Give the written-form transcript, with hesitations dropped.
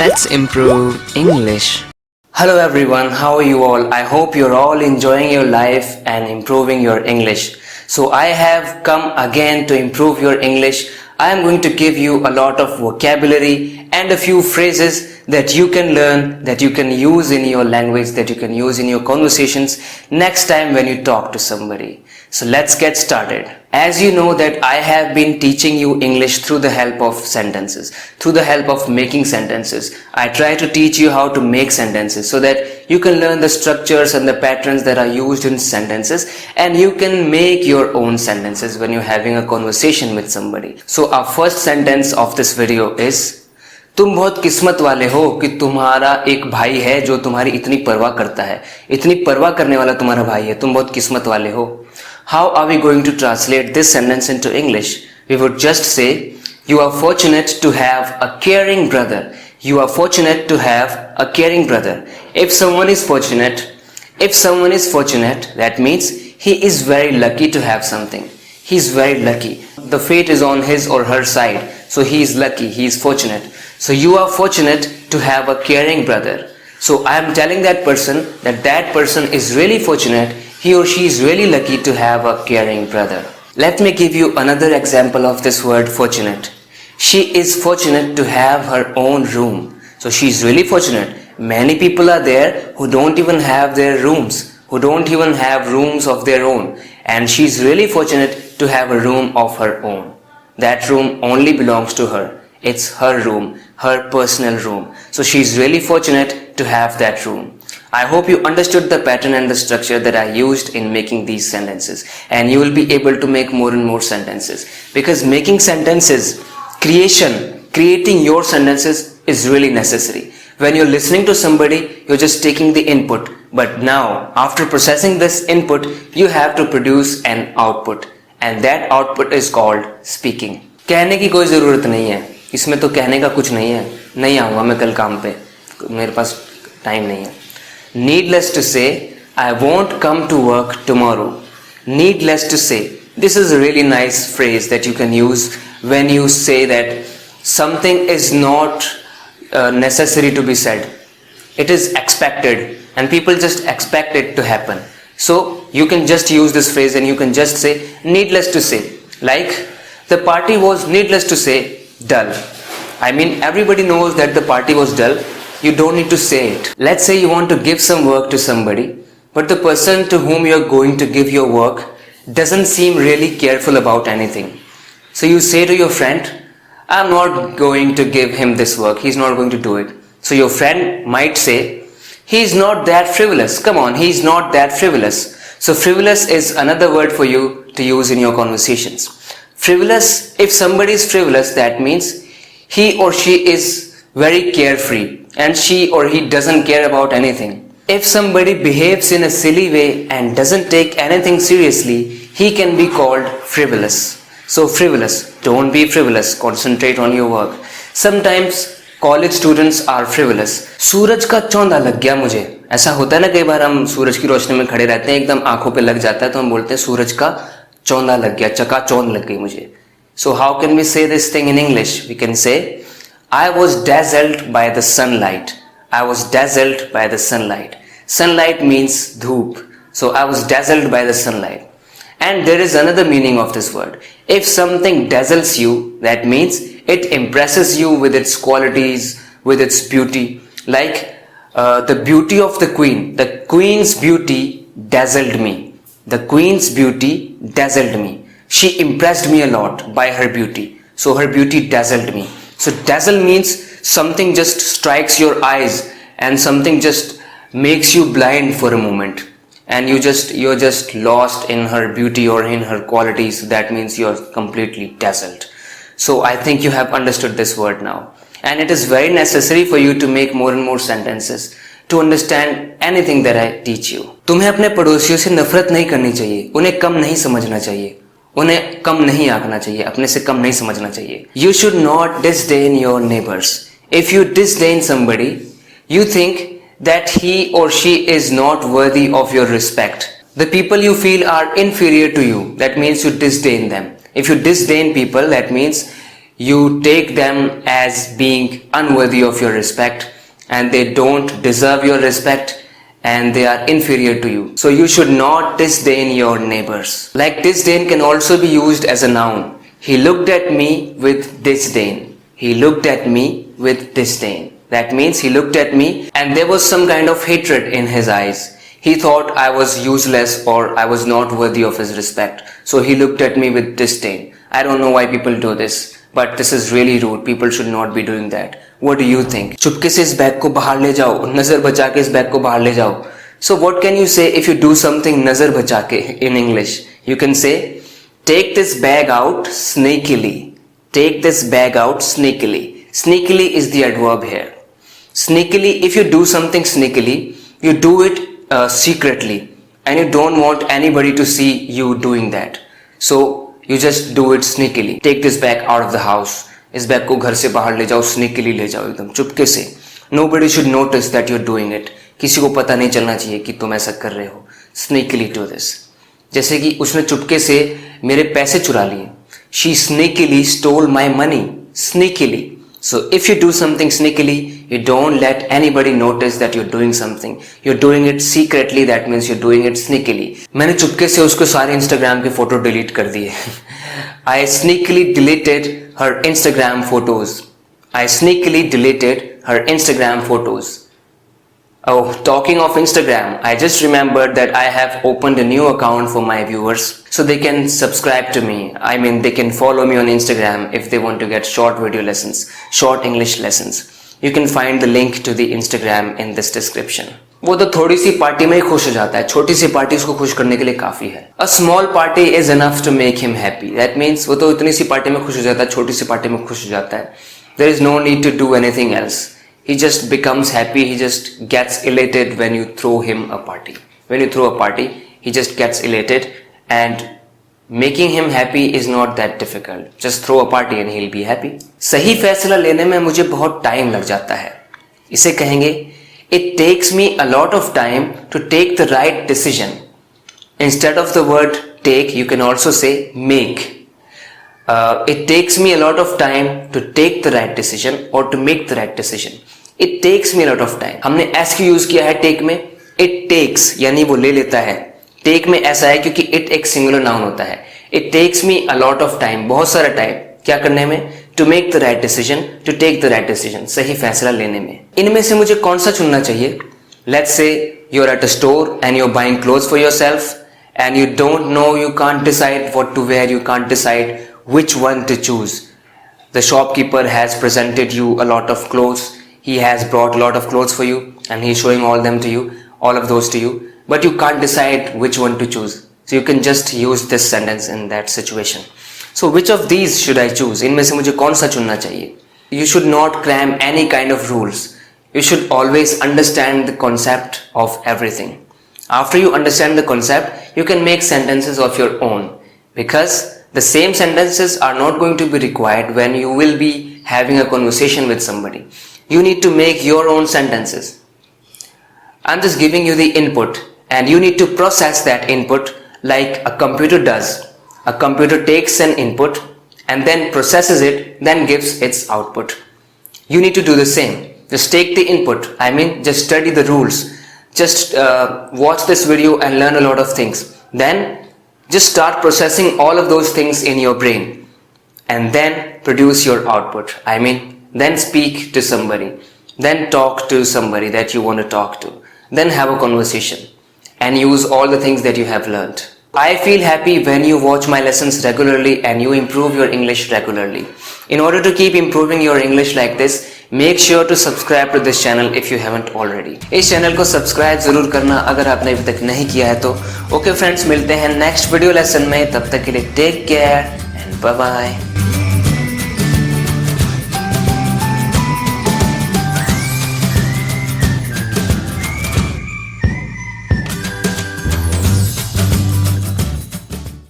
Let's improve English. Hello everyone, how are you all? I hope you're all enjoying your life and improving your English. So I have come again to improve your English. I am going to give you a lot of vocabulary and a few phrases that you can learn, that you can use in your language, that you can use in your conversations next time when you talk to somebody. So let's get started. As you know that I have been teaching you English through the help of sentences, through the help of making sentences. I try to teach you how to make sentences so that you can learn the structures and the patterns that are used in sentences, and you can make your own sentences when you're having a conversation with somebody. So our first sentence of this video is, तुम बहुत किस्मत वाले हो कि तुम्हारा एक भाई है जो तुम्हारी इतनी परवाह करता है. इतनी परवाह करने वाला तुम्हारा भाई है. तुम बहुत किस्मत वाले हो. How are we going to translate this sentence into English? We would just say, you are fortunate to have a caring brother. You are fortunate to have a caring brother. If someone is fortunate, that means he is very lucky to have something. He is very lucky. The fate is on his or her side. So he is lucky, he is fortunate. So you are fortunate to have a caring brother. So I am telling that person is really fortunate. He or she is really lucky to have a caring brother. Let me give you another example of this word fortunate. She is fortunate to have her own room. So she is really fortunate. Many people are there who don't even have their rooms, who don't even have rooms of their own. And she is really fortunate to have a room of her own. That room only belongs to her. It's her room, her personal room. So she is really fortunate to have that room. I hope you understood the pattern and the structure that I used in making these sentences, and you will be able to make more and more sentences, because making sentences, creating your sentences is really necessary. When you're listening to somebody, you're just taking the input, but now after processing this input, you have to produce an output, and that output is called speaking. कहने की कोई ज़रूरत नहीं है, इसमें तो कहने का कुछ नहीं है. नहीं आऊँगा मैं कल काम पे, मेरे पास टाइम नहीं है. Needless to say, I won't come to work tomorrow. Needless to say, this is a really nice phrase that you can use when you say that something is not necessary to be said. It is expected, and people just expect it to happen. So you can just use this phrase and you can just say needless to say. Like, the party was, needless to say, dull. I mean, everybody knows that the party was dull. You don't need to say it. Let's say you want to give some work to somebody, but the person to whom you are going to give your work doesn't seem really careful about anything. So you say to your friend, I'm not going to give him this work. He's not going to do it. So your friend might say, he's not that frivolous. Come on, he's not that frivolous. So frivolous is another word for you to use in your conversations. Frivolous, if somebody is frivolous, that means he or she is very carefree, and she or he doesn't care about anything. If somebody behaves in a silly way and doesn't take anything seriously, he can be called frivolous. So frivolous, don't be frivolous, concentrate on your work. Sometimes college students are frivolous. सूरज का चौंधा लग गया मुझे. ऐसा होता है ना, कई बार हम सूरज की रोशनी में खड़े रहते हैं, एकदम आंखों पे लग जाता है, तो हम बोलते हैं सूरज का चौंधा लग गया, चकाचौंध लग गई मुझे. So how can we say this thing in English? We can say, I was dazzled by the sunlight. I was dazzled by the sunlight. Sunlight means dhoop. So I was dazzled by the sunlight. And there is another meaning of this word. If something dazzles you, that means it impresses you with its qualities, with its beauty. Like the beauty of the queen. The queen's beauty dazzled me. The queen's beauty dazzled me. She impressed me a lot by her beauty. So her beauty dazzled me. So dazzle means something just strikes your eyes and something just makes you blind for a moment, and you're just lost in her beauty or in her qualities. That means you're completely dazzled. So I think you have understood this word now, and it is very necessary for you to make more and more sentences to understand anything that I teach you. तुम्हें अपने पड़ोसियों से नफरत नहीं करनी चाहिए, उन्हें कम नहीं समझना चाहिए, उन्हें कम नहीं आंकना चाहिए, अपने से कम नहीं समझना चाहिए. You should not disdain your neighbors. If you disdain somebody, you think that he or she is not worthy of your respect. The people you feel are inferior to you, that means you disdain them. If you disdain people, that means you take them as being unworthy of your respect and they don't deserve your respect and they are inferior to you. So you should not disdain your neighbors. Like disdain can also be used as a noun. He looked at me with disdain. He looked at me with disdain. That means he looked at me and there was some kind of hatred in his eyes. He thought I was useless or I was not worthy of his respect. So he looked at me with disdain. I don't know why people do this, but this is really rude. People should not be doing that. What do you think? चुपके से इस bag को बाहर ले जाओ, नजर बचा के इस बैग को बाहर ले जाओ. So what can you say if you do something नजर बचा के in English? You can say, take this bag out sneakily. Take this bag out sneakily. Sneakily is the adverb here. Sneakily, if you do something sneakily, you do it secretly and you don't want anybody to see you doing that. So you just do it sneakily. Take this bag out of the house. इस bag को घर से बाहर ले जाओ, sneakily ले जाओ, एकदम चुपके से. Nobody should notice that you're doing it. किसी को पता नहीं चलना चाहिए कि तुम ऐसा कर रहे हो. Sneakily do this. जैसे कि उसने चुपके से मेरे पैसे चुरा लिए. She sneakily stole my money. Sneakily. So if you do something sneakily, you don't let anybody notice that you're doing something. You're doing it secretly. That means you're doing it sneakily. मैंने चुपके से उसको सारे Instagram के photo delete कर दिए. I sneakily deleted her Instagram photos. I sneakily deleted her Instagram photos. Oh, talking of Instagram, I just remembered that I have opened a new account for my viewers so they can subscribe to me. I mean, they can follow me on Instagram if they want to get short video lessons, short English lessons. You can find the link to the Instagram in this description. वो तो थोड़ी सी party में ही खुश हो जाता है. छोटी सी party उसको खुश करने के लिए काफी है. A small party is enough to make him happy. That means वो तो इतनी सी पार्टी में खुश हो जाता है, छोटी सी पार्टी में खुश हो जाता है. There is no need to do anything else. He just becomes happy. He just gets elated when you throw him a party. When you throw a party, he just gets elated, and making him happy is not that difficult. Just throw a party and he'll be happy. सही फैसला लेने में मुझे बहुत time लग जाता है. इसे कहेंगे, it takes me a lot of time to take the right decision. Instead of the word take, you can also say make. It takes me a lot of time to take the right decision or to make the right decision. It takes me a lot of time. हमने as की use किया है take में. It takes यानी वो ले लेता है. Take में ऐसा है क्योंकि it एक सिंगुलर नाउन होता है. It takes me a lot of time. बहुत सारा टाइम क्या करने में? To make the right decision, to take the right decision. सही फैसला लेने में. इनमें से मुझे कौन सा चुनना चाहिए? Let's say you're at a store and you're buying clothes for yourself and you don't know, you can't decide what to wear, you can't decide which one to choose. The shopkeeper has presented you a lot of clothes. He has brought a lot of clothes for you and he's showing all them to you, all of those to you, but you can't decide which one to choose. So you can just use this sentence in that situation. So which of these should I choose? इनमें से मुझे कौन सा चुनना चाहिए? You should not cram any kind of rules. You should always understand the concept of everything. After you understand the concept, you can make sentences of your own, because the same sentences are not going to be required when you will be having a conversation with somebody. You need to make your own sentences. I'm just giving you the input and you need to process that input like a computer does. A computer takes an input and then processes it, then gives its output. You need to do the same. Just take the input. I mean, just study the rules. Just watch this video and learn a lot of things. Then just start processing all of those things in your brain and then produce your output. I mean, then speak to somebody, then talk to somebody that you want to talk to, then have a conversation and use all the things that you have learned. I feel happy when you watch my lessons regularly and you improve your English regularly. In order to keep improving your English like this, make sure to subscribe to this channel if you haven't already. इस channel को subscribe जरूर करना अगर आपने अभी तक नहीं किया है तो. ओके फ्रेंड्स, मिलते हैं नेक्स्ट वीडियो लेसन में. तब तक के लिए take care and bye bye.